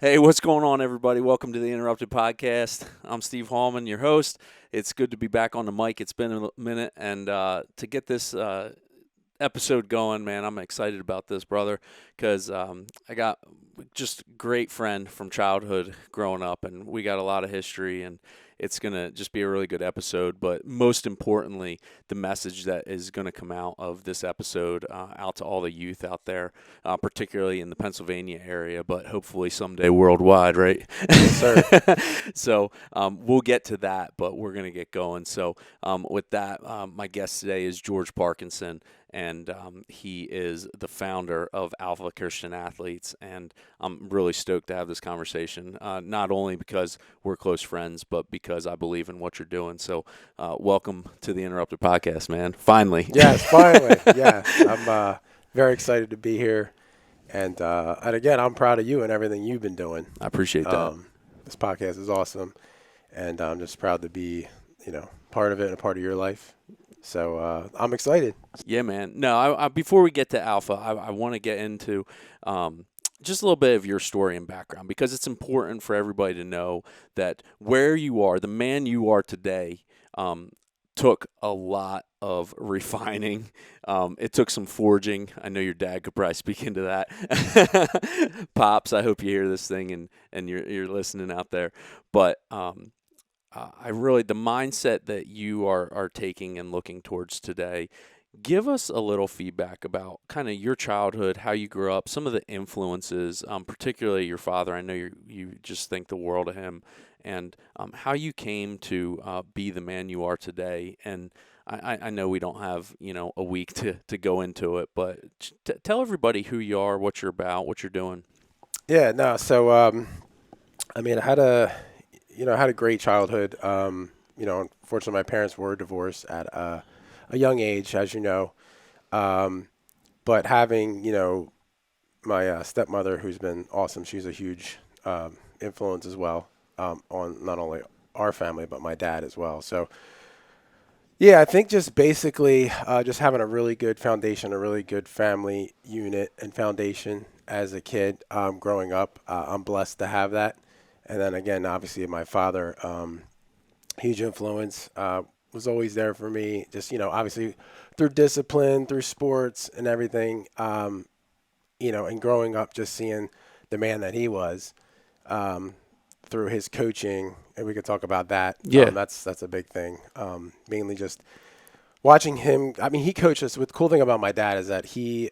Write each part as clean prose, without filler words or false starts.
Hey, what's going on, everybody? Welcome to the Interrupted Podcast. I'm Steve Hallman, your host. It's good to be back on the mic. It's been a minute, and to get this episode going, man, I'm excited about this, brother, because I got just great friend from childhood growing up, and we got a lot of history, and it's going to just be a really good episode. But most importantly, the message that is going to come out of this episode out to all the youth out there, particularly in the Pennsylvania area, but hopefully someday worldwide, right? Yes, sir. So we'll get to that, but we're going to get going. So with that, my guest today is George Parkinson, and he is the founder of Alpha Christian Athletes, and I'm really stoked to have this conversation, not only because we're close friends, but because I believe in what you're doing. So welcome to the Interrupted Podcast, man. Finally. Yes, finally. Yeah, I'm very excited to be here, and again, I'm proud of you and everything you've been doing. I appreciate that. This podcast is awesome, and I'm just proud to be, part of it and a part of your life. So I'm excited. Yeah, man. No, I before we get to Alpha, I want to get into just a little bit of your story and background, because it's important for everybody to know that where you are, the man you are today, took a lot of refining. It took some forging. I know your dad could probably speak into that. Pops, I hope you hear this thing and you're listening out there. But the mindset that you are taking and looking towards today, give us a little feedback about kind of your childhood, how you grew up, some of the influences, particularly your father. I know you just think the world of him, and how you came to be the man you are today. And I know we don't have a week to go into it, but tell everybody who you are, what you're about, what you're doing. Yeah, no. So I had a great childhood. Unfortunately, my parents were divorced at a young age, as you know. But having, my stepmother, who's been awesome, she's a huge influence as well on not only our family, but my dad as well. So, yeah, I think just basically just having a really good foundation, a really good family unit and foundation as a kid growing up. I'm blessed to have that. And then again, obviously, my father, huge influence, was always there for me. Just, obviously through discipline, through sports and everything, and growing up, just seeing the man that he was through his coaching. And we could talk about that. Yeah. That's a big thing. Mainly just watching him. I mean, he coached us. The cool thing about my dad is that he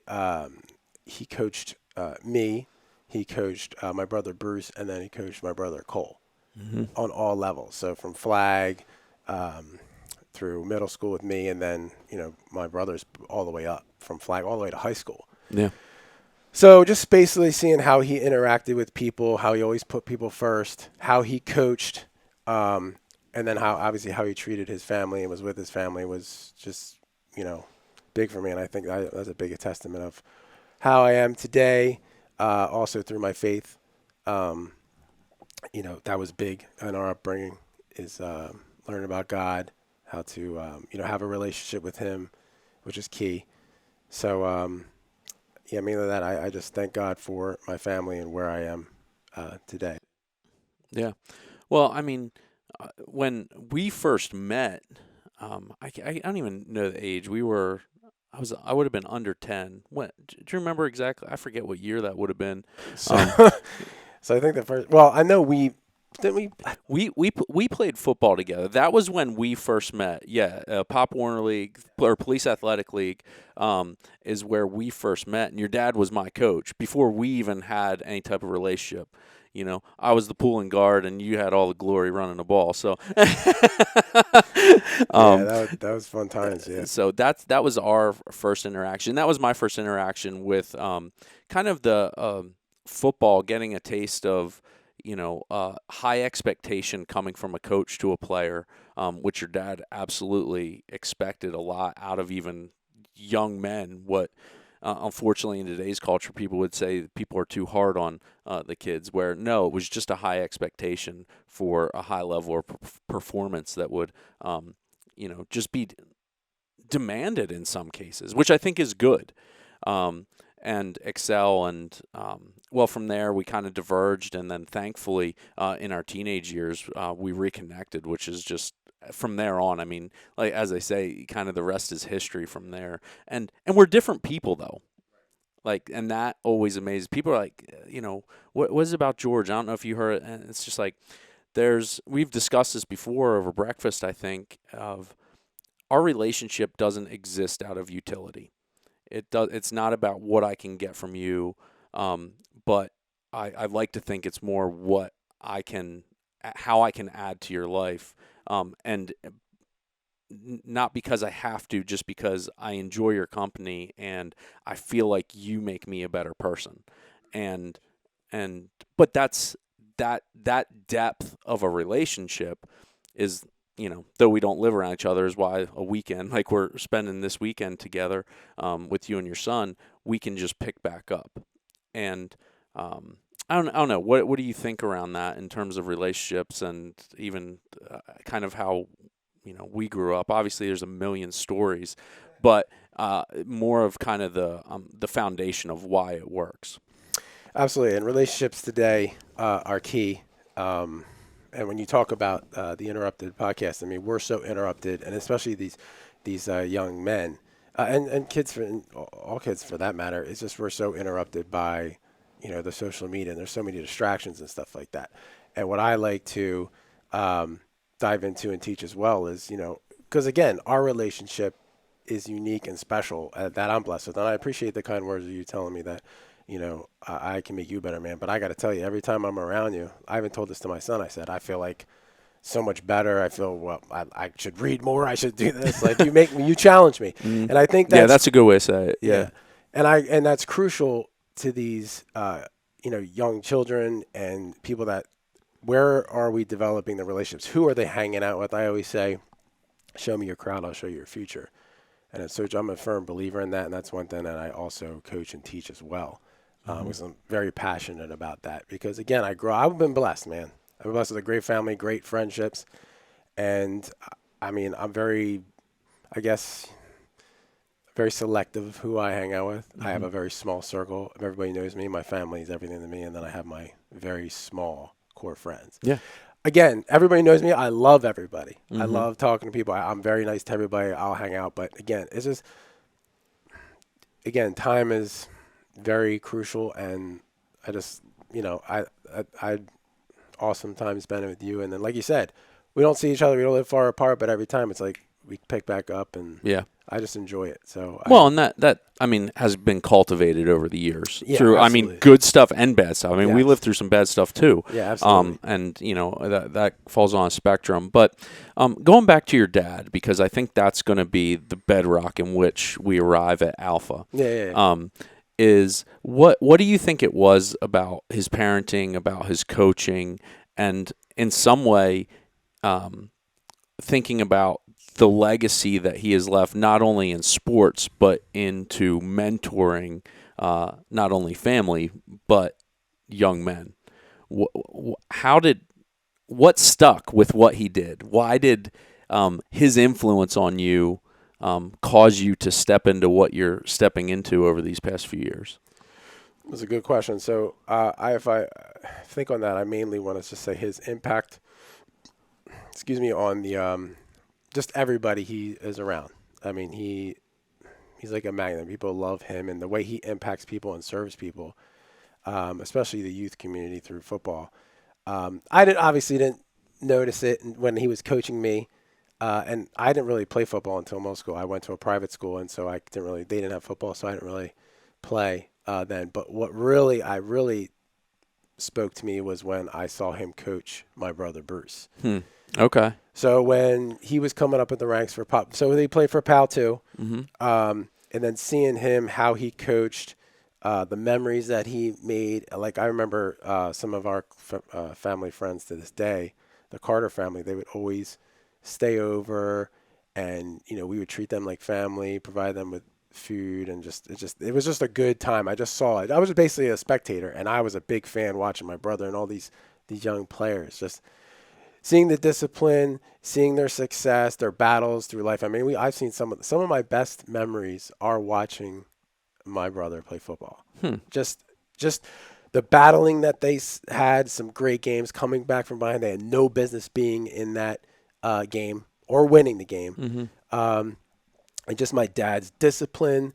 coached me. He coached my brother Bruce, and then he coached my brother Cole on all levels. So from flag through middle school with me, and then, my brothers all the way up from flag all the way to high school. Yeah. So just basically seeing how he interacted with people, how he always put people first, how he coached, and then how he treated his family and was with his family was just, big for me. And I think that's a big testament of how I am today. Also through my faith, that was big in our upbringing, is learning about God, how to, have a relationship with him, which is key. So, mainly that I just thank God for my family and where I am today. Yeah. Well, I mean, when we first met, I don't even know the age. I would have been under 10. Do you remember exactly? I forget what year that would have been. So, so I think I know didn't we played football together. That was when we first met. Yeah, Pop Warner League or Police Athletic League is where we first met. And your dad was my coach before we even had any type of relationship. I was the pulling guard, and you had all the glory running the ball. So, that was fun times. Yeah. So that was our first interaction. That was my first interaction with kind of the football, getting a taste of high expectation coming from a coach to a player, which your dad absolutely expected a lot out of even young men. What unfortunately in today's culture, people would say that people are too hard on the kids, where no, it was just a high expectation for a high level of performance that would just be demanded in some cases, which I think is good. and excel. And well, from there we kind of diverged, and then thankfully in our teenage years we reconnected, which is just from there on. I mean, like as I say, kind of the rest is history from there. And we're different people though. Like, and that always amazes people. Are like, what is it about George? I don't know if you heard it. And it's just like we've discussed this before over breakfast. I think of our relationship doesn't exist out of utility. It's not about what I can get from you, but I like to think it's more how I can add to your life, and not because I have to, just because I enjoy your company and I feel like you make me a better person, and but that depth of a relationship is, though we don't live around each other, is why a weekend like we're spending this weekend together with you and your son, we can just pick back up. And I don't know. What do you think around that in terms of relationships, and even kind of how we grew up? Obviously, there's a million stories, but more of kind of the foundation of why it works. Absolutely. And relationships today are key. And when you talk about the interrupted podcast, I mean, we're so interrupted, and especially these young men and kids, and all kids for that matter. It's just we're so interrupted by the social media, and there's so many distractions and stuff like that. And what I like to dive into and teach as well is, because again, our relationship is unique and special that I'm blessed with. And I appreciate the kind words of you telling me that, I can make you a better man. But I got to tell you, every time I'm around you, I even told this to my son. I said, I feel like so much better. I feel, well, I should read more. I should do this. Like you challenge me. Mm. And I think that's a good way to say it. Yeah. And that's crucial to these, young children and people where are we developing the relationships? Who are they hanging out with? I always say, show me your crowd, I'll show you your future. And so I'm a firm believer in that, and that's one thing that I also coach and teach as well, because I'm very passionate about that. Because, again, I've been blessed, man. I've been blessed with a great family, great friendships, and, I mean, I'm very selective who I hang out with. I have a very small circle. Everybody knows me. My family is everything to me, and then I have my very small core friends. Yeah. Again, everybody knows me. I love everybody. I love talking to people. I'm very nice to everybody. I'll hang out. But again, it's just, time is very crucial. And I just, I awesome time spending with you. And then, like you said, we don't see each other. We don't live far apart. But every time it's like we pick back up, and I just enjoy it. So and that I mean has been cultivated over the years through. Absolutely. I mean, good stuff and bad stuff. I mean, we Yes. lived through some bad stuff too. Yeah, absolutely. And that falls on a spectrum. But going back to your dad, because I think that's going to be the bedrock in which we arrive at Alpha. Yeah. Is what do you think it was about his parenting, about his coaching, and in some way, thinking about the legacy that he has left, not only in sports, but into mentoring, not only family, but young men. What stuck with what he did? Why did his influence on you cause you to step into what you're stepping into over these past few years? That's a good question. So if I think on that, I mainly want to just say his impact, on the just everybody he is around. I mean, he's like a magnet. People love him, and the way he impacts people and serves people, especially the youth community through football. I didn't notice it when he was coaching me, and I didn't really play football until middle school. I went to a private school, and so they didn't have football, so I didn't really play then. But what really spoke to me was when I saw him coach my brother Bruce. Okay. So when he was coming up in the ranks for Pop, so they played for Pal too, and then seeing him, how he coached, the memories that he made. Like I remember some of our family friends to this day, the Carter family, they would always stay over, and we would treat them like family, provide them with food, and it was just a good time. I just saw it. I was basically a spectator, and I was a big fan watching my brother and all these young players just seeing the discipline, seeing their success, their battles through life. I mean, I've seen some of my best memories are watching my brother play football. Hmm. Just the battling that they had, some great games coming back from behind. They had no business being in that game or winning the game. Mm-hmm. And just my dad's discipline,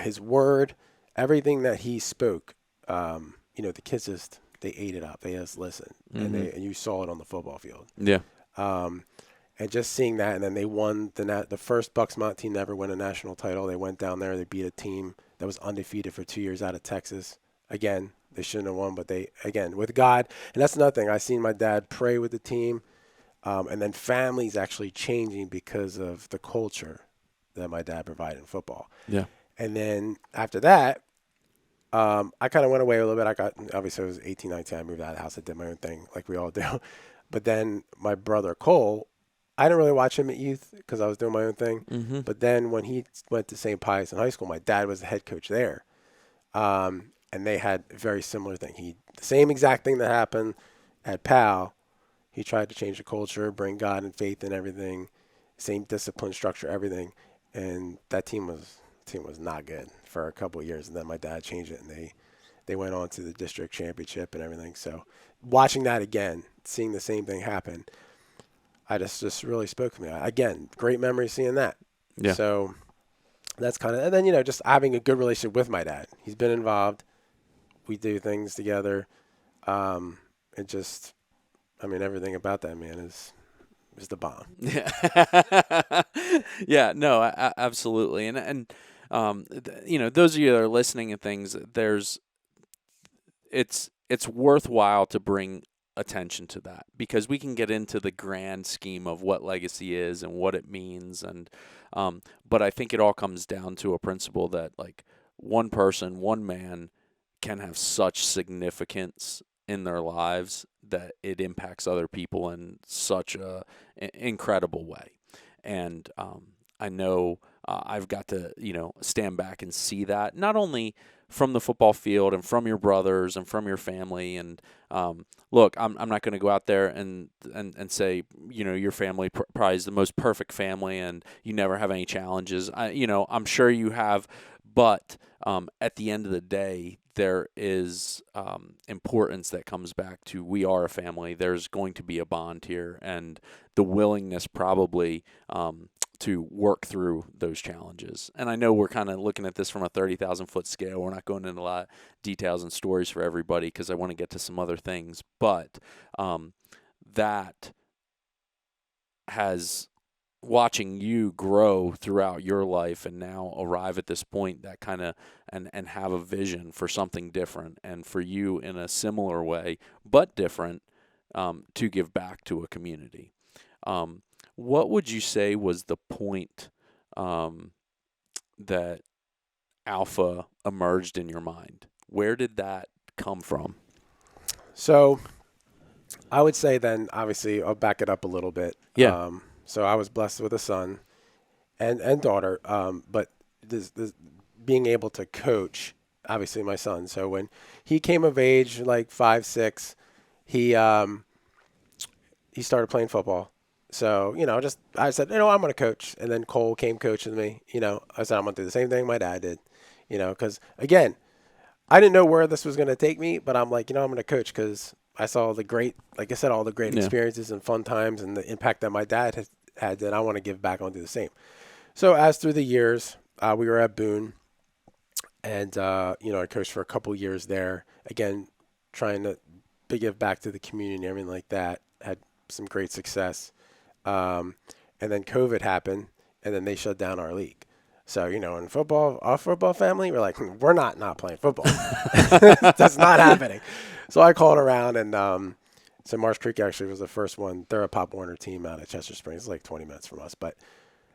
his word, everything that he spoke. The kids they ate it up. They just listened, and you saw it on the football field. Yeah. And just seeing that, and then they won the first Bucksmont team to ever win a national title. They went down there, they beat a team that was undefeated for 2 years out of Texas. Again, they shouldn't have won, but with God, and that's another thing. I seen my dad pray with the team, and then families actually changing because of the culture that my dad provided in football. Yeah. And then after that, I kind of went away a little bit. Obviously I was 18, 19. I moved out of the house. I did my own thing like we all do. But then my brother Cole, I didn't really watch him at youth because I was doing my own thing. Mm-hmm. But then when he went to St. Pius in high school, my dad was the head coach there. And they had a very similar thing. The same exact thing that happened at PAL. He tried to change the culture, bring God and faith and everything, same discipline, structure, everything. And that team was not good for a couple of years. And then my dad changed it, and they went on to the district championship and everything. So watching that again, seeing the same thing happen, I just really spoke to me. Again, great memory seeing that. Yeah. So that's kind of, and then, just having a good relationship with my dad. He's been involved. We do things together. Everything about that man is the bomb. Yeah. Yeah. No. Absolutely. And those of you that are listening and things, it's worthwhile to bring attention to that, because we can get into the grand scheme of what legacy is and what it means, and but I think it all comes down to a principle that, like, one person, one man can have such significance in their lives that it impacts other people in such a incredible way. And I know I've got to, stand back and see that, not only from the football field and from your brothers and from your family. And look, I'm not going to go out there and say, your family probably is the most perfect family and you never have any challenges. I'm sure you have, but at the end of the day, there is importance that comes back to, we are a family. There's going to be a bond here, and the willingness probably to work through those challenges. And I know we're kind of looking at this from a 30,000-foot scale. We're not going into a lot of details and stories for everybody because I want to get to some other things. But that has, watching you grow throughout your life and now arrive at this point, that kind of and have a vision for something different, and for you in a similar way but different, to give back to a community. What would you say was the point that Alpha emerged in your mind? Where did that come from? So I would say then, obviously, I'll back it up a little bit. Yeah. So I was blessed with a son and daughter, but this being able to coach, obviously my son. So when he came of age, like 5, 6, he started playing football. So, I said, I'm going to coach. And then Cole came coaching me. I said, I'm going to do the same thing my dad did, because, again, I didn't know where this was going to take me, but I'm like, I'm going to coach because I saw all the great experiences and fun times and the impact that my dad had, and I want to give back and do the same. So as through the years, we were at Boone, and, I coached for a couple years there, again, trying to give back to the community and everything like that. Had some great success. And then COVID happened, and then they shut down our league. So, in football, our football family, we're like, we're not playing football. That's not happening. So I called around, and so Marsh Creek actually was the first one. They're a Pop Warner team out of Chester Springs. It's like 20 minutes from us. But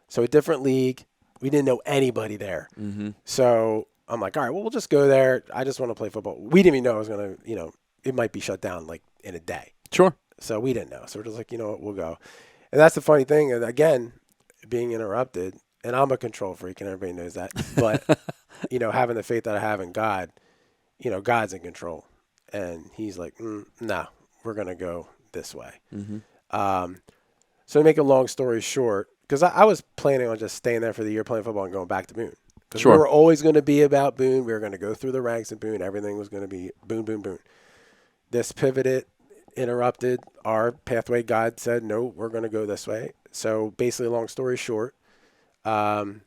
so a different league. We didn't know anybody there. Mm-hmm. So I'm like, all right, well, we'll just go there. I just want to play football. We didn't even know it was going to, it might be shut down like in a day. Sure. So we didn't know. So we're just like, what, we'll go. And that's the funny thing. And again, being interrupted, and I'm a control freak, and everybody knows that. But, having the faith that I have in God, God's in control. And he's like, no, we're going to go this way. Mm-hmm. So to make a long story short, because I was planning on just staying there for the year playing football and going back to Boone. because we Sure. were always going to be about Boone. We were going to go through the ranks of Boone. Everything was going to be Boone, Boone, Boone. This pivoted, interrupted our pathway. God said, no, we're going to go this way. So basically, long story short, um,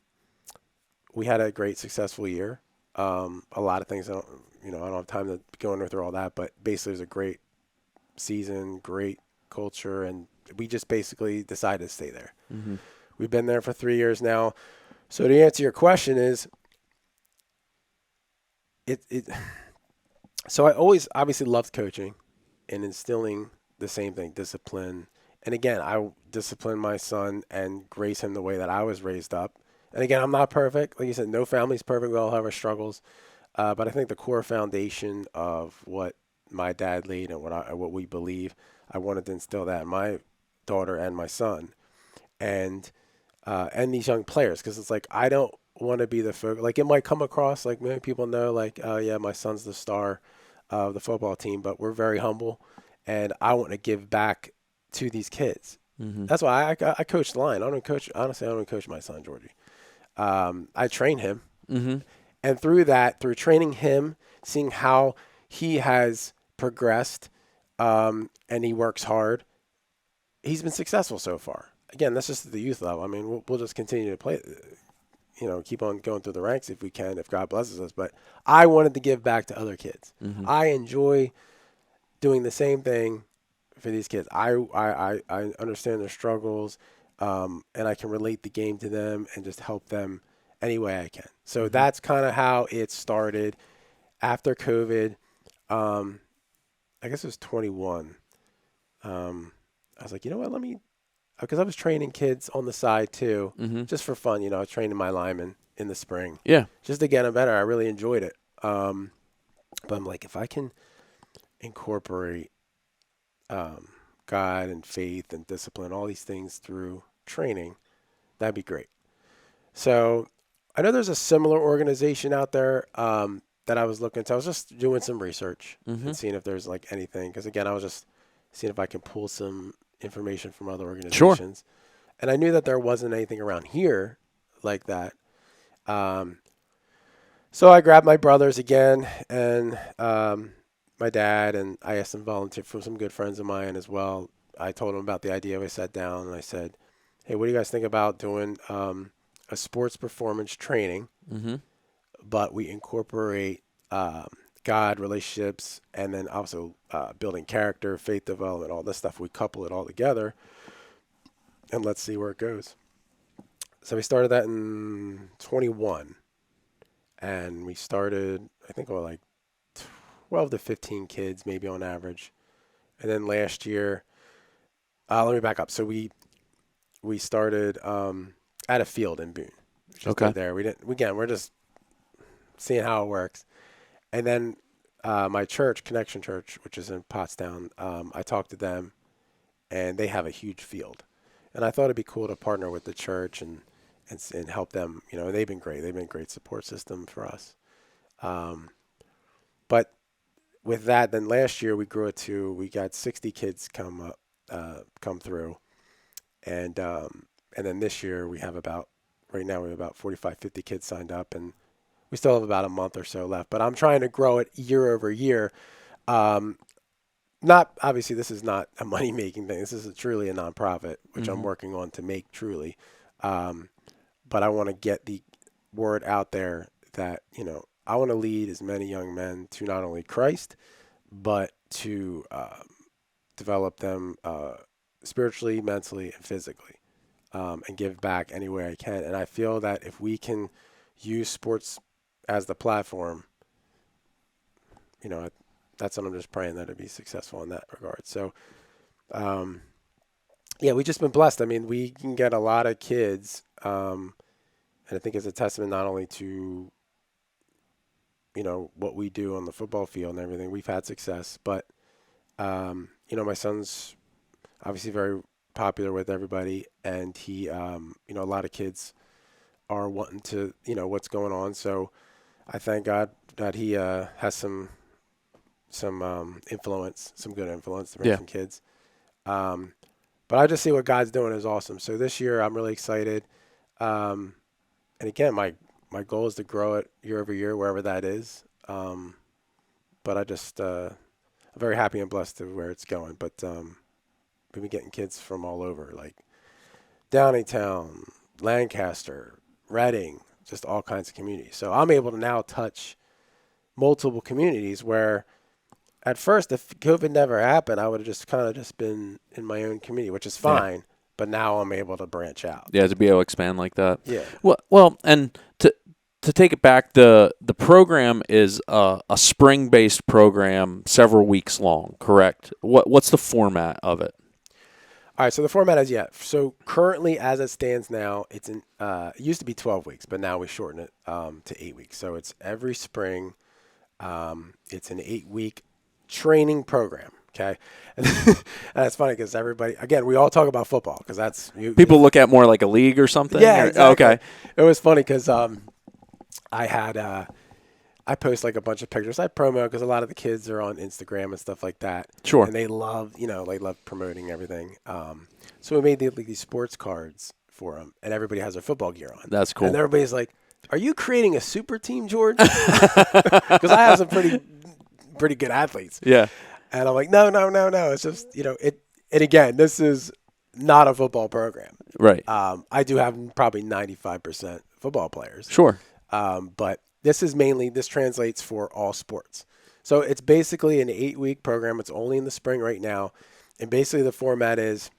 we had a great, successful year. A lot of things, I don't have time to go into through all that, but basically, it was a great season, great culture, and we just basically decided to stay there. Mm-hmm. We've been there for 3 years now. So to answer your question is, it so I always obviously loved coaching and instilling the same thing, discipline. And again, I discipline my son and raise him the way that I was raised up. And again, I'm not perfect. Like you said, no family's perfect. We all have our struggles. But I think the core foundation of what my dad laid and what we believe, I wanted to instill that in my daughter and my son, and these young players, because it's like I don't want to be the focus. Like it might come across like many people know, like, oh yeah, my son's the star of the football team, but we're very humble, and I want to give back to these kids. Mm-hmm. That's why I coach the line. I don't coach, honestly. I don't coach my son Georgie. I train him, Mm-hmm. and through that, through training him, seeing how he has progressed, and he works hard, he's been successful so far. Again, that's just at the youth level. I mean, we'll just continue to play, keep on going through the ranks if we can, if God blesses us. But I wanted to give back to other kids. Mm-hmm. I enjoy doing the same thing for these kids. I understand their struggles, and I can relate the game to them and just help them any way I can. So Mm-hmm. that's kind of how it started. After COVID, I guess it was 21. I was like, you know what, let me, because I was training kids on the side too, Mm-hmm. just for fun. I was training my linemen in the spring Yeah. just to get them better. I really enjoyed it. But I'm like, if I can incorporate um, God and faith and discipline, all these things through training, that'd be great. So I know there's a similar organization out there that I was looking to. I was just doing some research Mm-hmm. and seeing if there's like anything. Because again, I was just seeing if I can pull some information from other Sure. organizations. And I knew that there wasn't anything around here like that. Um, so I grabbed my brothers again and my dad, and I asked them to volunteer from some good friends of mine as well. I told them about the idea. We sat down and I said, hey, what do you guys think about doing a sports performance training, Mm-hmm. but we incorporate God, relationships, and then also building character, faith development, all this stuff. We couple it all together, and let's see where it goes. So we started that in 21, and we started, I think, with like 12 to 15 kids, maybe on average. And then last year, let me back up. So we started at a field in Boone. We just Okay. did there. We didn't. Again, we're just seeing how it works. And then my church, Connection Church, which is in Pottstown, I talked to them, and they have a huge field. And I thought it'd be cool to partner with the church and help them. They've been great. They've been a great support system for us. Um, but with that, then last year we grew it to, we got 60 kids come through, and then this year we have about, right now we have about 45, 50 kids signed up, and we still have about a month or so left. But I'm trying to grow it year over year. Um, Not obviously, this is not a money making thing. This is truly a nonprofit, which I'm Mm-hmm. working on to make truly. Um, but I want to get the word out there that I want to lead as many young men to not only Christ, but to develop them spiritually, mentally, and physically, and give back any way I can. And I feel that if we can use sports as the platform, you know, that's what I'm just praying that it'd be successful in that regard. So, um, yeah, we've just been blessed. I mean, we can get a lot of kids, and I think it's a testament not only to what we do on the football field and everything. We've had success, but my son's obviously very popular with everybody, and he, a lot of kids are wanting to, what's going on. So I thank God that he has some influence, some good influence to bring Yeah. some kids. Um, but I just see what God's doing is awesome. So this year I'm really excited. And again, my goal is to grow it year over year, wherever that is. But I'm very happy and blessed to where it's going. But we've been getting kids from all over, like Downingtown, Lancaster, Reading, just all kinds of communities. So I'm able to now touch multiple communities where at first, if COVID never happened, I would have just kind of just been in my own community, which is Yeah. fine. But now I'm able to branch out. Yeah, to be able to expand like that. Yeah. Well, and to take it back, the program is a spring-based program, several weeks long, correct? What's the format of it? All right. So the format is, yeah. So currently, as it stands now, it used to be 12 weeks, but now we shorten it to 8 weeks. So it's every spring. It's an 8 week training program. Okay. And that's funny because everybody, again, we all talk about football because that's People look at more like a league or something? Yeah, or, exactly. Okay. It was funny because I had I post like a bunch of pictures. I promo because a lot of the kids are on Instagram and stuff like that. Sure. And they love, they love promoting everything. So we made these sports cards for them, and everybody has their football gear on. That's cool. And everybody's like, "Are you creating a super team, George?" Because I have some pretty good athletes. Yeah. And I'm like, no. It's just, it. And again, this is not a football program. Right. I do have probably 95% football players. Sure. But this translates for all sports. So it's basically an 8 week program. It's only in the spring right now. And basically the format is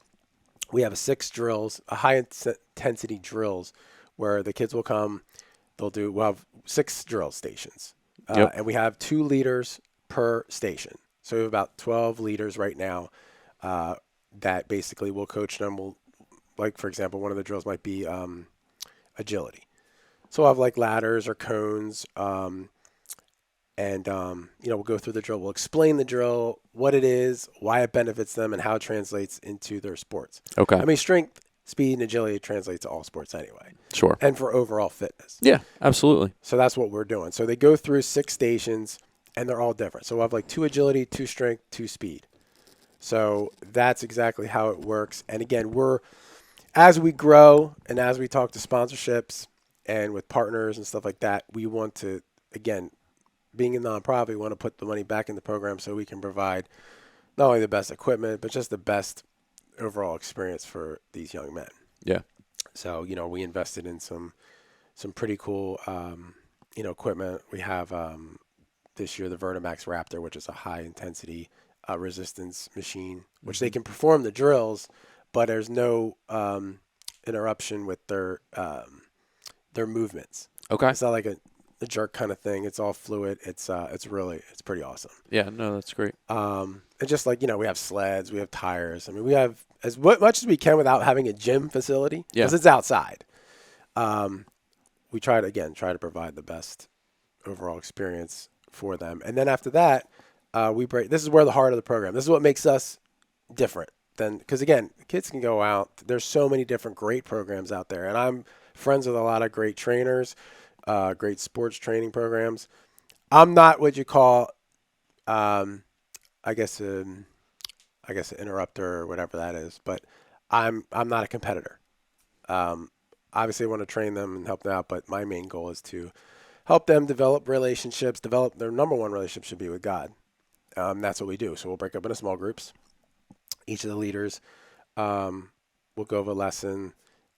we have 6 drills, a high intensity drills where the kids will come. We'll have 6 drill stations. Yep. And we have 2 leaders per station. So we have about 12 leaders right now that basically will coach them. Like, for example, one of the drills might be agility. So we'll have like ladders or cones, and we'll go through the drill. We'll explain the drill, what it is, why it benefits them, and how it translates into their sports. Okay. I mean, strength, speed, and agility translate to all sports anyway. Sure. And for overall fitness. Yeah, absolutely. So that's what we're doing. So they go through 6 stations, and they're all different. So we'll have like 2 agility, 2 strength, 2 speed. So that's exactly how it works. And again, as we grow and as we talk to sponsorships and with partners and stuff like that, we want to, again, being a nonprofit, we want to put the money back in the program so we can provide not only the best equipment, but just the best overall experience for these young men. Yeah. So, we invested in some pretty cool, equipment. We have this year the Vertimax Raptor, which is a high intensity resistance machine, which they can perform the drills, but there's no interruption with their movements. Okay. It's not like a jerk kind of thing. It's all fluid. It's pretty awesome. Yeah, no, that's great. And just like, we have sleds, we have tires. I mean, we have as much as we can without having a gym facility because it's outside. We try to provide the best overall experience for them. And then after that, this is where the heart of the program. This is what makes us different because again, kids can go out. There's so many different great programs out there, and I'm friends with a lot of great trainers, great sports training programs. I'm not what you call, I guess an interrupter or whatever that is, but I'm not a competitor. Obviously, I want to train them and help them out, but my main goal is to help them develop relationships. Their number one relationship should be with God. That's what we do. So we'll break up into small groups. Each of the leaders will go over a lesson,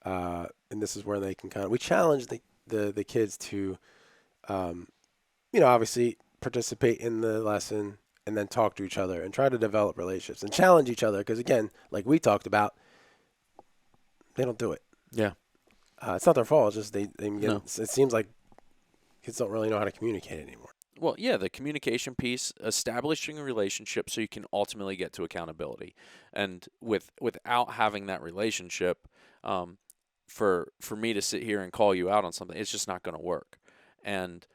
and this is where they can we challenge the kids to, obviously participate in the lesson and then talk to each other and try to develop relationships and challenge each other. Because again, like we talked about, they don't do it. Yeah. It's not their fault. It's just No. it seems like kids don't really know how to communicate anymore. Well, yeah, the communication piece, establishing a relationship so you can ultimately get to accountability. And without having that relationship, for me to sit here and call you out on something, it's just not going to work. And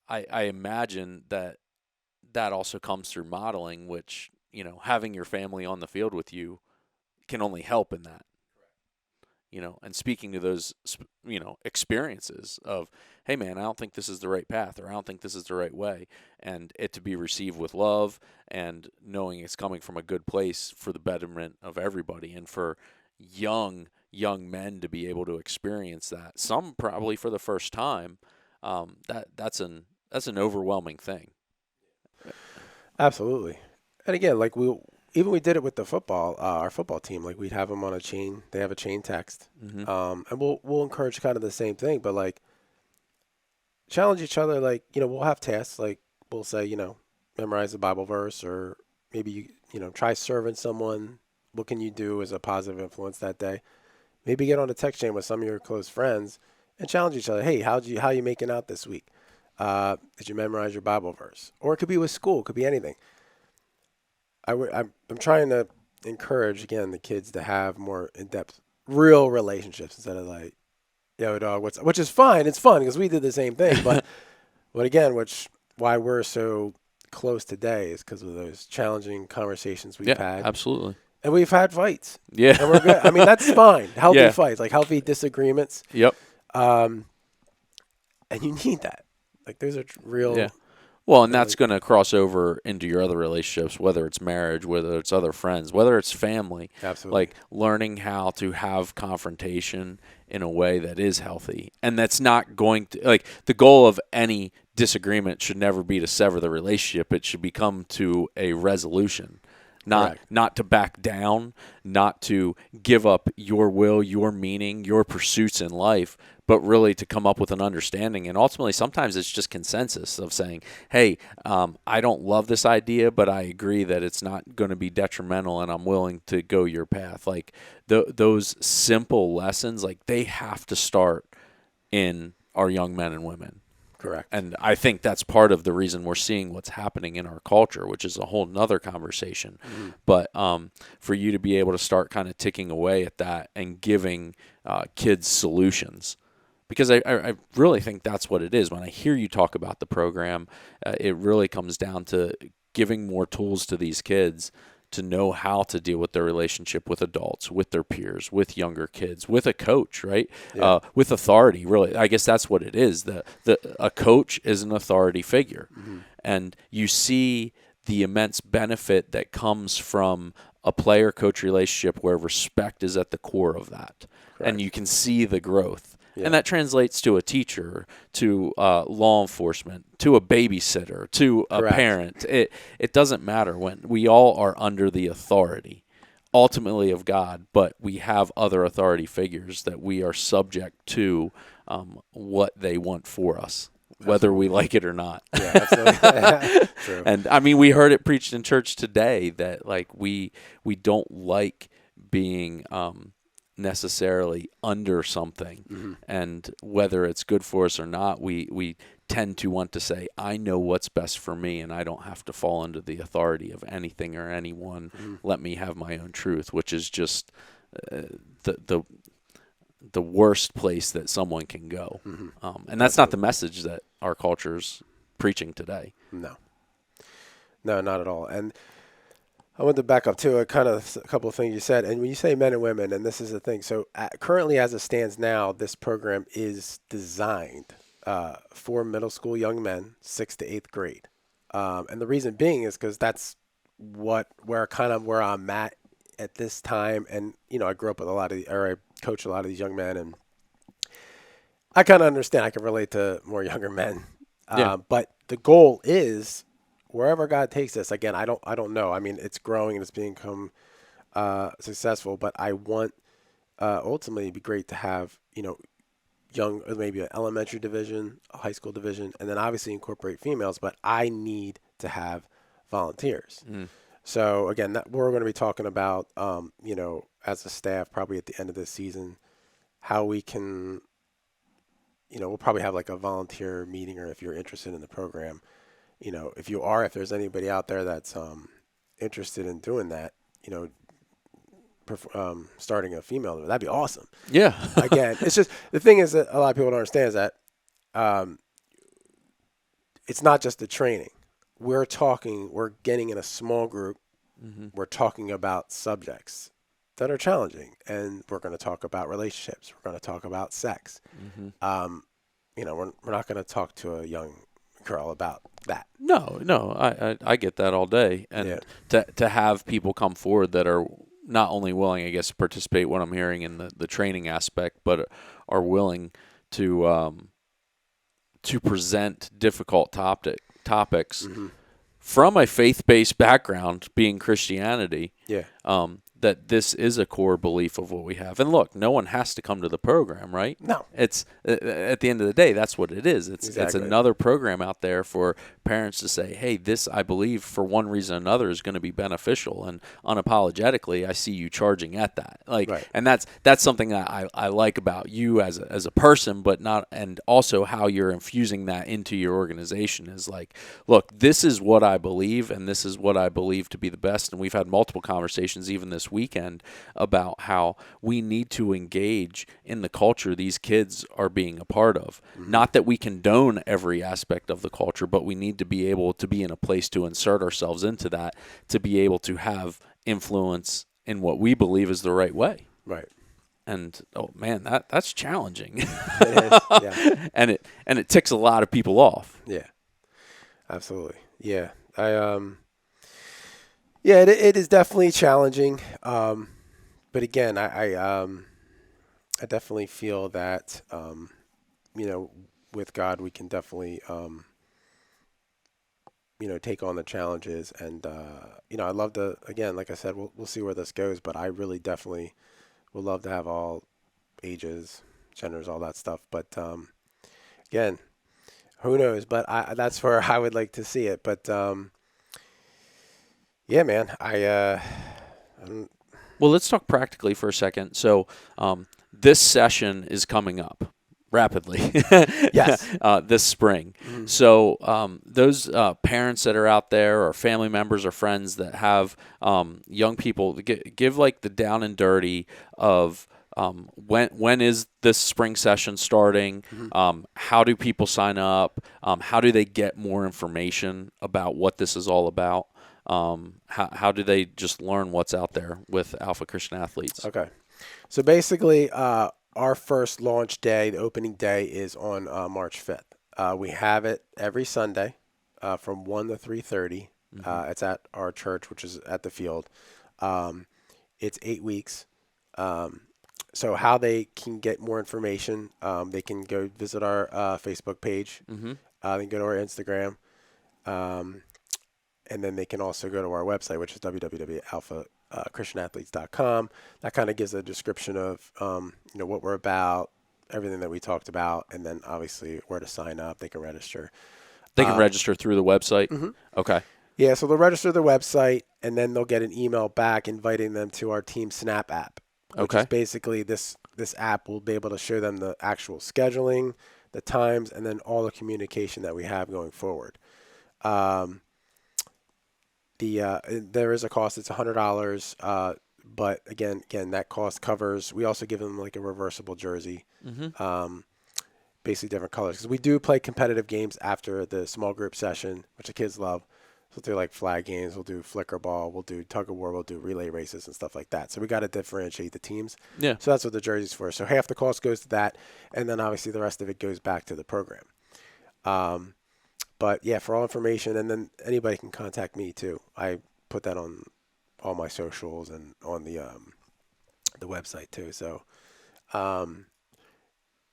I imagine that also comes through modeling, which, having your family on the field with you can only help in that. And speaking to those, experiences of, hey, man, I don't think this is the right path, or I don't think this is the right way, and it to be received with love and knowing it's coming from a good place for the betterment of everybody and for young young men to be able to experience that. Some probably for the first time. That's an overwhelming thing. Absolutely. And again, like we did it with the football, our football team. Like we'd have them on a chain. They have a chain text, Mm-hmm. and we'll encourage kind of the same thing, but like challenge each other. Like we'll have tasks. Like we'll say memorize the Bible verse, or maybe try serving someone. What can you do as a positive influence that day? Maybe get on a text chain with some of your close friends and challenge each other. Hey, how you making out this week? Did you memorize your Bible verse? Or it could be with school. It could be anything. I'm trying to encourage, again, the kids to have more in-depth, real relationships instead of like, yo, dog, which is fine. It's fun because we did the same thing. But again, why we're so close today is because of those challenging conversations we've had. Absolutely. And we've had fights. Yeah. And we're good. I mean, that's fine. Healthy Yeah. fights, like healthy disagreements. Yep. And you need that. Like, those are real. Yeah. Well, and that's going to cross over into your other relationships, whether it's marriage, whether it's other friends, whether it's family. Absolutely. Like learning how to have confrontation in a way that is healthy. And that's not going to, like, the goal of any disagreement should never be to sever the relationship. It should become to a resolution. Not to back down, not to give up your will, your meaning, your pursuits in life, but really to come up with an understanding. And ultimately, sometimes it's just consensus of saying, hey, I don't love this idea, but I agree that it's not going to be detrimental and I'm willing to go your path. Like those simple lessons, like they have to start in our young men and women. Correct. And I think that's part of the reason we're seeing what's happening in our culture, which is a whole nother conversation. Mm-hmm. But for you to be able to start kind of ticking away at that and giving kids solutions, because I really think that's what it is. When I hear you talk about the program, it really comes down to giving more tools to these kids to know how to deal with their relationship with adults, with their peers, with younger kids, with a coach, right? Yeah. With authority, really. I guess that's what it is. A coach is an authority figure. Mm-hmm. And you see the immense benefit that comes from a player-coach relationship where respect is at the core of that. Correct. And you can see the growth. Yeah. And that translates to a teacher, to law enforcement, to a babysitter, to a Correct. Parent. It doesn't matter when we all are under the authority, ultimately of God, but we have other authority figures that we are subject to what they want for us, whether we like it or not. Yeah, absolutely. True. And I mean, we heard it preached in church today that like we don't like being necessarily under something, mm-hmm. and whether it's good for us or not, we tend to want to say, I know what's best for me and I don't have to fall under the authority of anything or anyone. Mm-hmm. Let me have my own truth, which is just the worst place that someone can go. Mm-hmm. And that's not the message that our culture's preaching today. No, not at all. And I want to back up to a couple of things you said. And when you say men and women, and this is the thing, so currently as it stands now, this program is designed for middle school young men, 6th to 8th grade. And the reason being is because that's where I'm at this time. And, I grew up with I coach a lot of these young men, and I kind of understand. I can relate to more younger men. Yeah. But the goal is, wherever God takes us, again, I don't know. I mean, it's growing and it's become successful, but I want ultimately it'd be great to have, young, maybe an elementary division, a high school division, and then obviously incorporate females, but I need to have volunteers. Mm. So again, we're going to be talking about, as a staff, probably at the end of this season, how we can, we'll probably have like a volunteer meeting, or if you're interested in the program, if there's anybody out there that's interested in doing that, starting a female, that'd be awesome. Yeah. Again, it's just, the thing is that a lot of people don't understand is that it's not just the training. We're getting in a small group. Mm-hmm. We're talking about subjects that are challenging, and we're going to talk about relationships. We're going to talk about sex. Mm-hmm. We're not going to talk to a young girl about that. No, I get that all day. And to have people come forward that are not only willing, I guess, to participate what I'm hearing in the training aspect, but are willing to present difficult topics Hmm. from a faith-based background, being Christianity, Yeah. that this is a core belief of what we have. And look, no one has to come to the program, right? No. It's at the end of the day, that's what it is. It's Exactly. another program out there for parents to say, hey, this, I believe, for one reason or another, is going to be beneficial. And unapologetically, I see you charging at that. Right. And that's something that I like about you as a person, but not, and also how you're infusing that into your organization is like, look, this is what I believe, and this is what I believe to be the best. And we've had multiple conversations even this weekend about how we need to engage in the culture these kids are being a part of. Mm-hmm. Not that we condone every aspect of the culture, but we need to be able to be in a place to insert ourselves into that, to be able to have influence in what we believe is the right way. Right. And oh man, that's challenging. It is. Yeah. and it ticks a lot of people off. Yeah. Absolutely. Yeah. Yeah, it is definitely challenging. But again, I definitely feel that, with God, we can definitely, take on the challenges. And, I'd love to, again, like I said, we'll see where this goes, but I really definitely would love to have all ages, genders, all that stuff. But, again, who knows? But that's where I would like to see it. But, yeah, man, Well, let's talk practically for a second. So, this session is coming up rapidly. Yes. This spring. Mhm. So, those parents that are out there, or family members or friends that have young people, give like the down and dirty of when is this spring session starting? Mhm. How do people sign up? How do they get more information about what this is all about? How do they just learn what's out there with Alpha Christian Athletes? Okay. So basically, our first launch day, the opening day, is on March 5th. We have it every Sunday from 1 to 3:30. It's at our church, which is at the field. It's 8 weeks. Um, so how they can get more information, they can go visit our Facebook page. Mm-hmm. They can go to our Instagram. Um, and then they can also go to our website, which is www.alphachristianathletes.com. That kind of gives a description of what we're about, everything that we talked about, and then obviously where to sign up. They can register. They can register through the website. Mhm. Okay. Yeah, so they'll register the website, and then they'll get an email back inviting them to our Team Snap app, which is Okay. basically this app will be able to show them the actual scheduling, the times, and then all the communication that we have going forward. Um, there is a cost. It's $100. But again, that cost covers. We also give them like a reversible jersey, Mm-hmm. basically different colors, because we do play competitive games after the small group session, which the kids love. So we'll do like flag games. We'll do flicker ball. We'll do tug of war. We'll do relay races and stuff like that. So we got to differentiate the teams. Yeah. So that's what the jersey's for. So half the cost goes to that, and then obviously the rest of it goes back to the program. But yeah, for all information, and then anybody can contact me too. I put that on all my socials and on the website too. So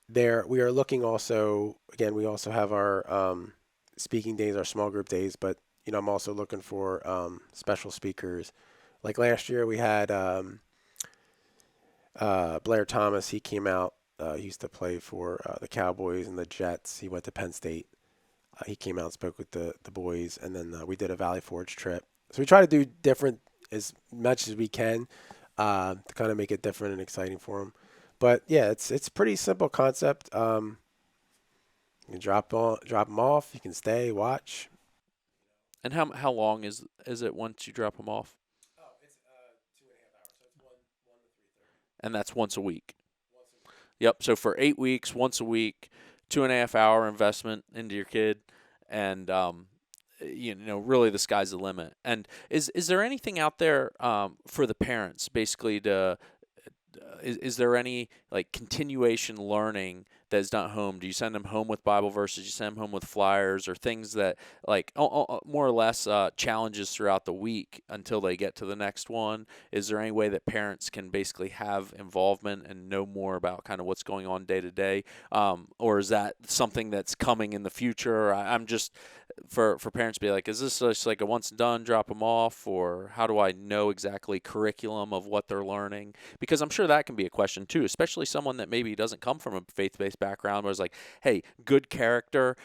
there we are looking also. Again, we also have our speaking days, our small group days. But I'm also looking for special speakers. Like last year, we had Blair Thomas. He came out. He used to play for the Cowboys and the Jets. He went to Penn State. He came out and spoke with the boys, and then we did a Valley Forge trip. So we try to do different as much as we can to kind of make it different and exciting for them. But yeah, it's pretty simple concept. You can drop them off. You can stay, watch. And how long is it once you drop them off? Oh, it's 2.5 hours. So it's one to 3:30. And that's once a week. Once a week. Yep. So for 8 weeks, once a week, 2.5 hour investment into your kid, and really the sky's the limit. And is there anything out there for the parents, basically to is there any like continuation learning that is done at home? Do you send them home with Bible verses? You send them home with flyers or things that like more or less challenges throughout the week until they get to the next one? Is there any way that parents can basically have involvement and know more about kind of what's going on day to day? Or is that something that's coming in the future? I'm just for parents to be like, is this just like a once and done, drop them off, or how do I know exactly curriculum of what they're learning? Because I'm sure that can be a question too, especially someone that maybe doesn't come from a faith-based background, where it's like, hey, good character,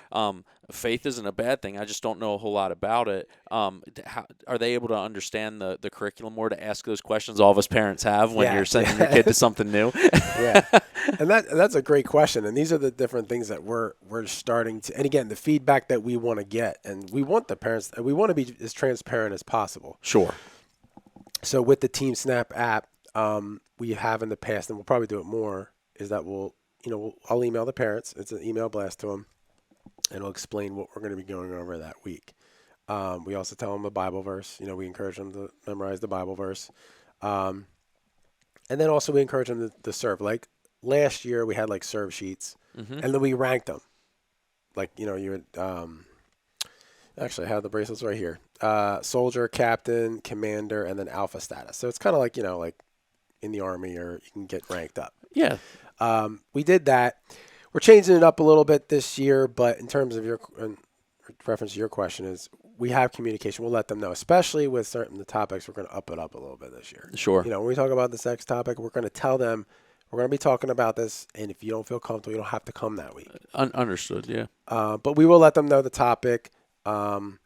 faith isn't a bad thing. I just don't know a whole lot about it. How, are they able to understand the curriculum more to ask those questions all of us parents have when you're sending your kid to something new? Yeah. And that's a great question. And these are the different things that we're starting to, and again, the feedback that we want to get, and we want the parents, we want to be as transparent as possible. Sure. So with the Team Snap app, we have in the past, and we'll probably do it more, is that I'll email the parents. It's an email blast to them, and it'll explain what we're going to be going over that week. We also tell them a Bible verse. We encourage them to memorize the Bible verse. And then also we encourage them to serve. Like last year we had like serve sheets, and then we ranked them. Like, you would, actually I have the bracelets right here. Soldier, captain, commander, and then alpha status. So it's kind of like, like in the Army, or you can get ranked up. Yeah. We did that. We're changing it up a little bit this year, but in terms of in reference to your question is, we have communication. We'll let them know, especially with certain the topics. We're going to up it up a little bit this year. Sure. When we talk about the sex topic, we're going to tell them we're going to be talking about this, and if you don't feel comfortable, you don't have to come that week. Understood. Yeah. But we will let them know the topic and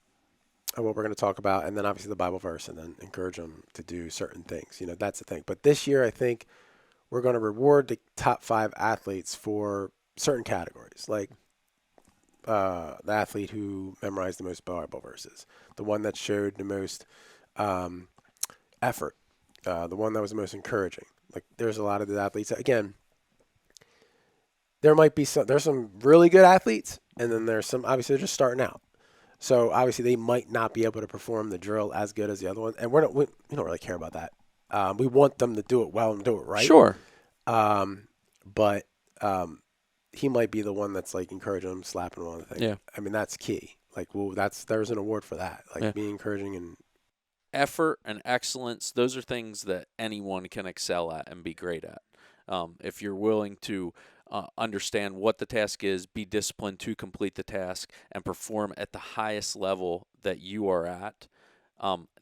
what we're going to talk about, and then obviously the Bible verse, and then encourage them to do certain things. That's the thing. But this year, I think we're going to reward the top 5 athletes for certain categories, like the athlete who memorized the most Bible verses, the one that showed the most effort, the one that was the most encouraging. Like, there's a lot of the athletes. Again, there's some really good athletes, and then there's some, obviously, they're just starting out. So obviously they might not be able to perform the drill as good as the other one, and we don't really care about that. We want them to do it well and do it right. Sure. But he might be the one that's like encouraging them, slapping them on the thing. Yeah. I mean, that's key. Like, there's an award for that. Like, being encouraging and effort and excellence. Those are things that anyone can excel at and be great at. If you're willing to understand what the task is, be disciplined to complete the task, and perform at the highest level that you are at,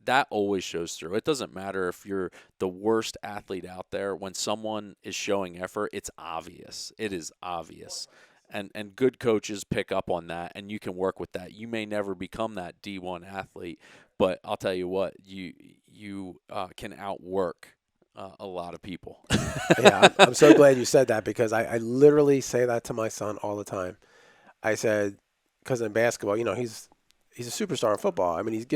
that always shows through. It doesn't matter if you're the worst athlete out there. When someone is showing effort, it's obvious. It is obvious. And good coaches pick up on that, and you can work with that. You may never become that D1 athlete, but I'll tell you what, you can outwork a lot of people. Yeah, I'm so glad you said that, because I literally say that to my son all the time. I said, because in basketball, he's a superstar in football. I mean, he's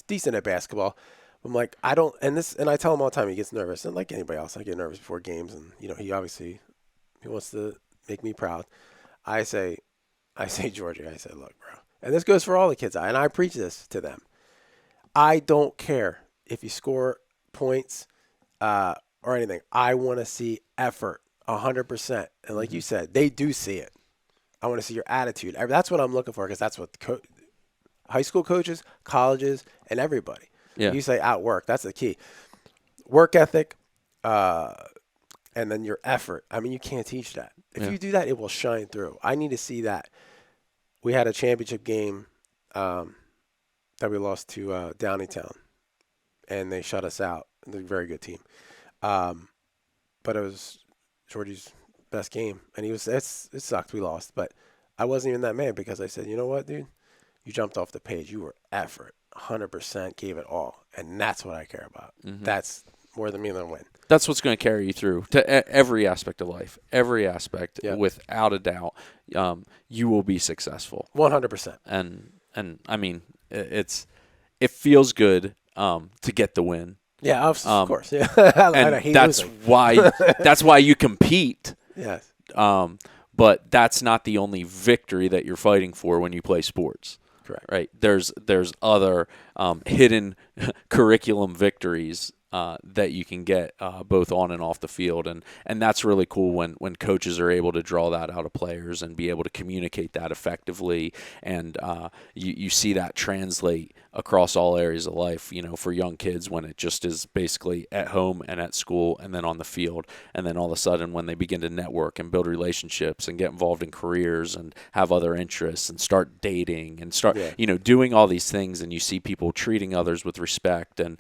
decent at basketball. I'm like, and I tell him all the time, he gets nervous, and like anybody else, I get nervous before games, and he wants to make me proud. I say, Georgie, I say, look, bro, and this goes for all the kids, and I preach this to them. I don't care if you score points or anything. I want to see effort 100%. And like you said, they do see it. I want to see your attitude. That's what I'm looking for, because that's what high school coaches, colleges, and everybody. Yeah. You say outwork. That's the key. Work ethic, and then your effort. I mean, you can't teach that. If you do that, it will shine through. I need to see that. We had a championship game that we lost to Downingtown, and they shut us out. They're a very good team. But it was Georgie's best game, and it sucked we lost. But I wasn't even that mad, because I said, you know what, dude? You jumped off the page. You were effort, 100%, gave it all, and that's what I care about. Mm-hmm. That's more than me than win. That's what's going to carry you through to every aspect of life. Every aspect, without a doubt, you will be successful. 100%. And I mean, it feels good to get the win. Yeah, of course. Yeah, and that's why you compete. Yes. But that's not the only victory that you're fighting for when you play sports. Correct. Right. There's other hidden curriculum victories that you can get both on and off the field, and that's really cool when coaches are able to draw that out of players and be able to communicate that effectively, and you see that translate across all areas of life. For young kids, when it just is basically at home and at school and then on the field, and then all of a sudden when they begin to network and build relationships and get involved in careers and have other interests and start dating and start doing all these things, and you see people treating others with respect, and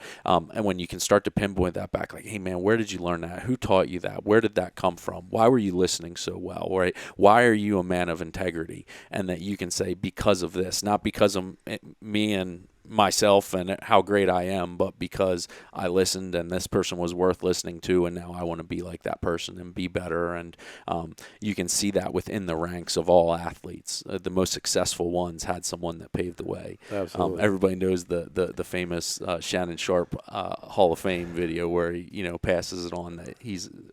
when you can start to pinpoint that back, like, hey man, where did you learn that? Who taught you that? Where did that come from? Why were you listening so well? Right? Why are you a man of integrity? And that you can say, because of this, not because of me and myself and how great I am, but because I listened and this person was worth listening to, and now I want to be like that person and be better. And you can see that within the ranks of all athletes. The most successful ones had someone that paved the way. Absolutely. Everybody knows the famous Shannon Sharp Hall of Fame video where he passes it on that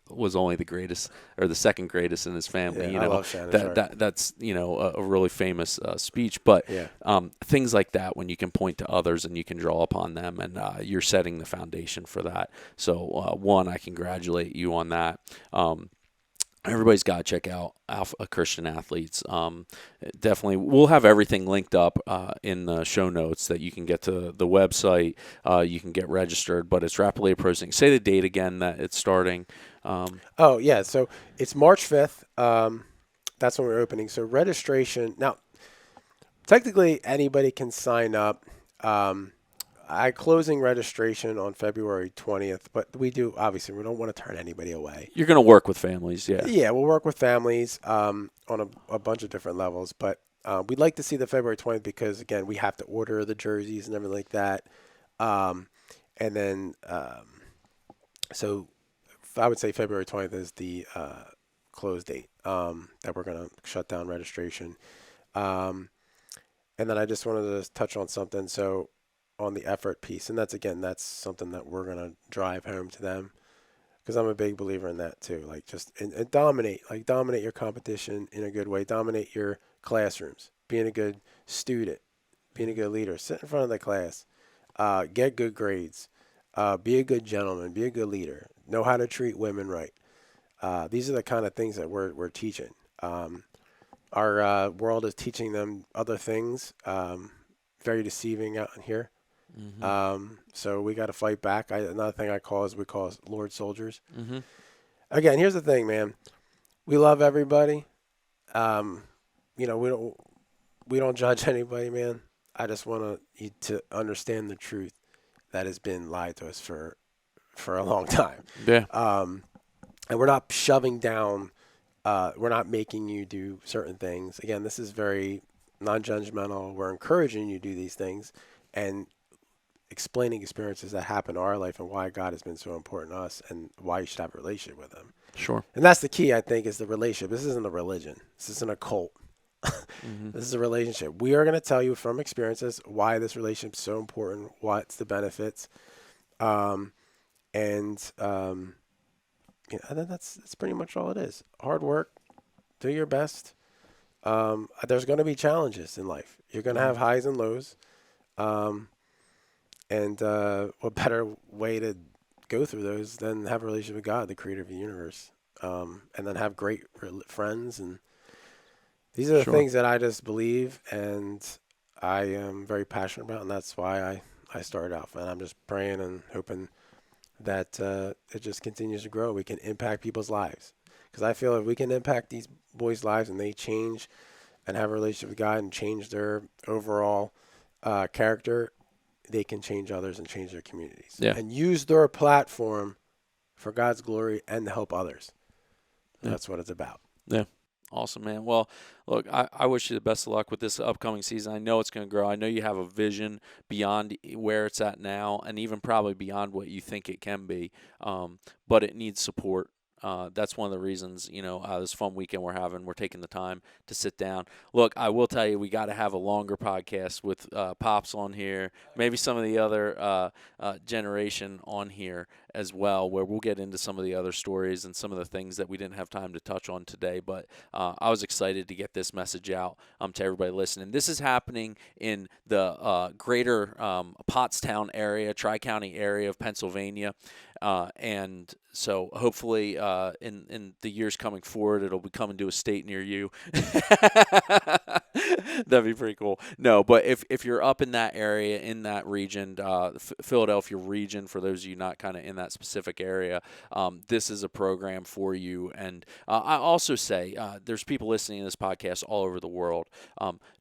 was only the greatest or the second greatest in his family. I love Shannon Sharp. That's a really famous speech. But things like that, when you can point to others and you can draw upon them, and you're setting the foundation for that. So one, I congratulate you on that. Everybody's got to check out Alpha Christian Athletes. Definitely, we'll have everything linked up in the show notes that you can get to the website. You can get registered, but it's rapidly approaching. Say the date again that it's starting. So it's March 5th. That's when we're opening. So registration now. Technically, anybody can sign up. Closing registration on February 20th, but we don't want to turn anybody away. You're going to work with families, yeah. Yeah, we'll work with families on a bunch of different levels, but we'd like to see the February 20th because, again, we have to order the jerseys and everything like that. And then, so I would say February 20th is the close date that we're going to shut down registration. And then I just wanted to touch on something. So on the effort piece, and that's something that we're going to drive home to them, because I'm a big believer in that too. Like and dominate your competition in a good way, dominate your classrooms, being a good student, being a good leader, sit in front of the class, get good grades, be a good gentleman, be a good leader, know how to treat women right. These are the kind of things that we're teaching. Our world is teaching them other things, very deceiving out in here. Mm-hmm. So we got to fight back. Another thing we call us Lord soldiers. Mm-hmm. Again, here's the thing, man. We love everybody. We don't judge anybody, man. I just want you to understand the truth that has been lied to us for a long time. Yeah. And we're not shoving down. We're not making you do certain things. Again, this is very non-judgmental. We're encouraging you to do these things and explaining experiences that happen in our life and why God has been so important to us and why you should have a relationship with him. Sure. And that's the key, I think, is the relationship. This isn't a religion. This isn't a cult. Mm-hmm. This is a relationship. We are going to tell you from experiences why this relationship is so important, what's the benefits. That's pretty much all it is. Hard work, do your best. There's going to be challenges in life. You're going to have highs and lows. What better way to go through those than have a relationship with God, the creator of the universe, and then have great friends. And these are the things that I just believe and I am very passionate about, and that's why I started out. And I'm just praying and hoping that it just continues to grow. We can impact people's lives. Because I feel if we can impact these boys' lives and they change and have a relationship with God and change their overall character, they can change others and change their communities. Yeah. And use their platform for God's glory and to help others. Yeah. That's what it's about. Yeah. Awesome, man. Well, look, I wish you the best of luck with this upcoming season. I know it's going to grow. I know you have a vision beyond where it's at now and even probably beyond what you think it can be, but it needs support. That's one of the reasons, this fun weekend we're taking the time to sit down. Look, I will tell you, we got to have a longer podcast with Pops on here, maybe some of the other generation on here, as well, where we'll get into some of the other stories and some of the things that we didn't have time to touch on today. But I was excited to get this message out to everybody listening. This is happening in the greater Pottstown area, Tri-County area of Pennsylvania. And so hopefully in the years coming forward, it'll be coming to a state near you. That'd be pretty cool. No, but if you're up in that area, in that region, Philadelphia region, for those of you not kind of in that specific area, this is a program for you. And I also say there's people listening to this podcast all over the world.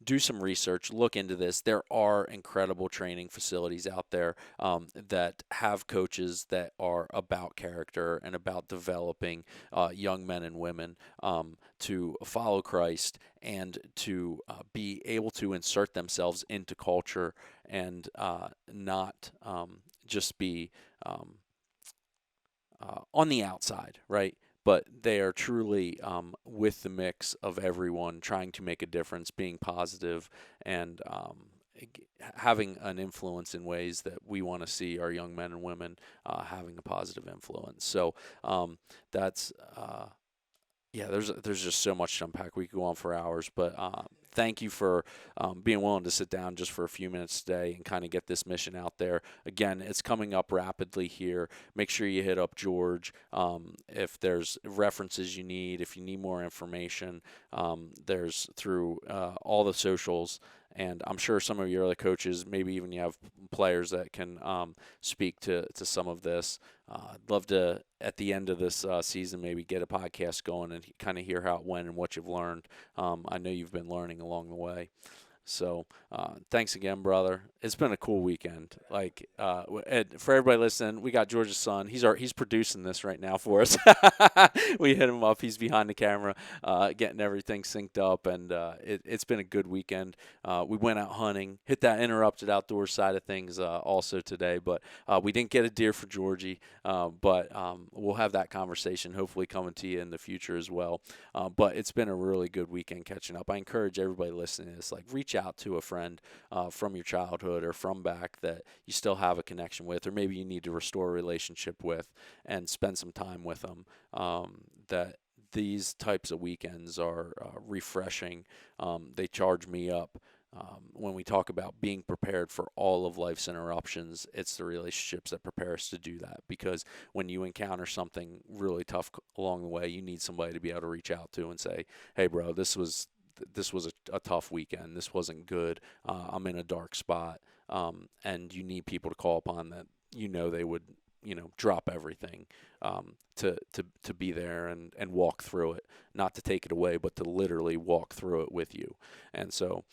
Do some research, look into this. There are incredible training facilities out there that have coaches that are about character and about developing young men and women to follow Christ and to be able to insert themselves into culture and not just be on the outside, right? But they are truly with the mix of everyone, trying to make a difference, being positive, and having an influence in ways that we want to see our young men and women having a positive influence. So that's yeah, there's just so much to unpack. We could go on for hours, but thank you for being willing to sit down just for a few minutes today and kind of get this mission out there. Again, it's coming up rapidly here. Make sure you hit up George if there's references you need, if you need more information. There's through all the socials. And I'm sure some of your other coaches, maybe even you have players that can speak to some of this. I'd love to, at the end of this season, maybe get a podcast going and kind of hear how it went and what you've learned. I know you've been learning along the way. So thanks again, brother. It's been a cool weekend. Like Ed, for everybody listening, we got George's son. He's producing this right now for us. We hit him up. He's behind the camera, getting everything synced up, and it's been a good weekend. We went out hunting, hit that interrupted outdoors side of things also today, but we didn't get a deer for Georgie. But we'll have that conversation hopefully coming to you in the future as well. But it's been a really good weekend catching up. I encourage everybody listening to this, like, reach out to a friend from your childhood or from back that you still have a connection with, or maybe you need to restore a relationship with, and spend some time with them. That these types of weekends are refreshing. They charge me up. When we talk about being prepared for all of life's interruptions, it's the relationships that prepare us to do that, because when you encounter something really tough along the way, you need somebody to be able to reach out to and say, hey, bro, this was a tough weekend. This wasn't good. I'm in a dark spot. And you need people to call upon that, they would, drop everything to be there and walk through it, not to take it away, but to literally walk through it with you. And so,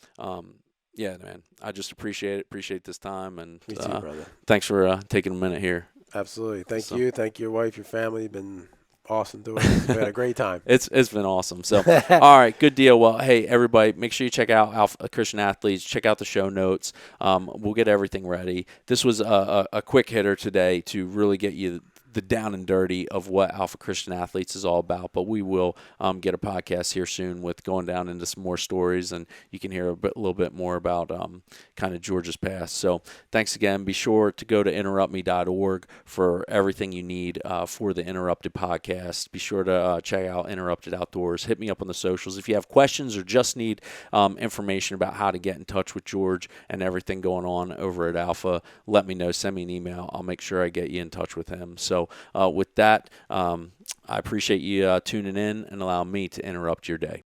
yeah, man, I just appreciate this time. And Me too, brother. Thanks for taking a minute here. Absolutely. Thank you. Thank your wife, your family. You've been awesome doing it. We had a great time. It's been awesome. So, all right, good deal. Well, hey, everybody, make sure you check out Alpha Christian Athletes. Check out the show notes. We'll get everything ready. This was a quick hitter today to really get you the down and dirty of what Alpha Christian Athletes is all about. But we will get a podcast here soon with going down into some more stories, and you can hear a little bit more about kind of George's past. So thanks again. Be sure to go to interruptme.org for everything you need for the Interrupted podcast. Be sure to check out Interrupted Outdoors. Hit me up on the socials. If you have questions or just need information about how to get in touch with George and everything going on over at Alpha, let me know. Send me an email. I'll make sure I get you in touch with him. So with that, I appreciate you tuning in and allowing me to interrupt your day.